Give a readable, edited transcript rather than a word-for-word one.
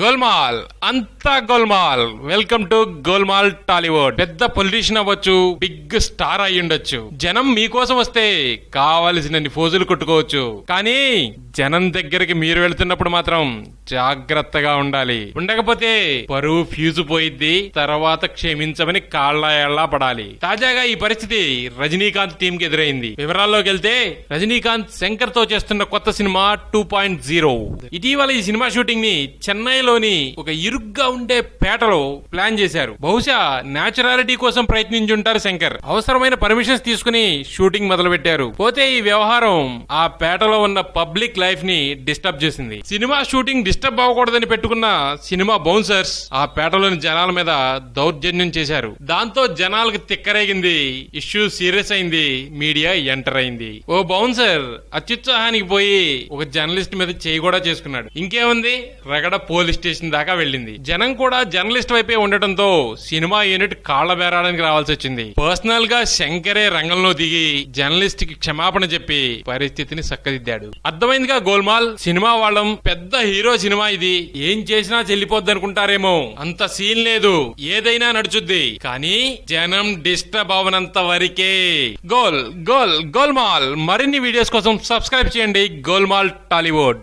గోల్మాల్ అంతా గోల్మాల్. Welcome to Golmaal Tollywood. పెద్ద పొలిటీషియన్ అవ్వచ్చు, బిగ్ స్టార్ అయి ఉండొచ్చు. జనం మీకోసం వస్తే కావలసినన్ని ఫోజులు కొట్టుకోవచ్చు. కానీ జనం దగ్గరికి మీరు వెళ్తున్నప్పుడు మాత్రం జాగ్రత్తగా ఉండాలి. ఉండకపోతే పరువు ఫ్యూజు పోయిద్ది. తర్వాత క్షమించమని కాళ్ళ ఏళ్లా పడాలి. తాజాగా ఈ పరిస్థితి రజనీకాంత్ టీం కి ఎదురైంది. వివరాల్లోకి వెళ్తే రజనీకాంత్ శంకర్ తో చేస్తున్న కొత్త సినిమా 2.0. ఇటీవల ఈ సినిమా షూటింగ్ ని చెన్నైలోని ఒక ఇరుగ్గా ఉండే పేటలో ప్లాన్ చేశారు. బహుశా న్యాచురాలిటీ కోసం ప్రయత్నించుంటారు శంకర్. అవసరమైన పర్మిషన్స్ తీసుకుని షూటింగ్ మొదలు పెట్టారు. పోతే ఈ వ్యవహారం ఆ పేటలో ఉన్న పబ్లిక్ లైఫ్ ని డిస్టర్బ్ చేసింది. సినిమా షూటింగ్ డిస్టర్బ్ అవ్వకూడదని పెట్టుకున్న సినిమా బౌన్సర్స్ ఆ పేటలోని జనాల మీద దౌర్జన్యం చేశారు. దాంతో జనాలకు తిక్కరేగింది. ఇష్యూ సీరియస్ అయింది. మీడియా ఎంటర్ అయింది. ఓ బౌన్సర్ అత్యుత్సాహానికి పోయి ఒక జర్నలిస్ట్ మీద చేయి కూడా చేసుకున్నాడు. ఇంకేముంది, రగడ పోలీస్ స్టేషన్ దాకా వెళ్ళింది. జనం కూడా జర్నలిస్ట్ వైపే ఉండటంతో సినిమా యూనిట్ కాళ్ల బేరాడానికి రావాల్సి వచ్చింది. పర్సనల్ గా శంకరే రంగంలో దిగి జర్నలిస్ట్ కి క్షమాపణ చెప్పి పరిస్థితిని చక్కదిద్దాడు. అర్థమైందిగా గోల్మాల్. సినిమా వాళ్ళం పెద్ద హీరో సినిమా ఇది. ఏం చేసినా చెల్లిపోద్ది అనుకుంటారేమో. అంత సీన్ లేదు, ఏదైనా నడుచుద్ది. కానీ జనం డిస్టర్బ్ అవనంత వరకే. గోల్మాల్. మరిన్ని వీడియోస్ కోసం సబ్స్క్రైబ్ చేయండి గోల్మాల్ టాలీవుడ్.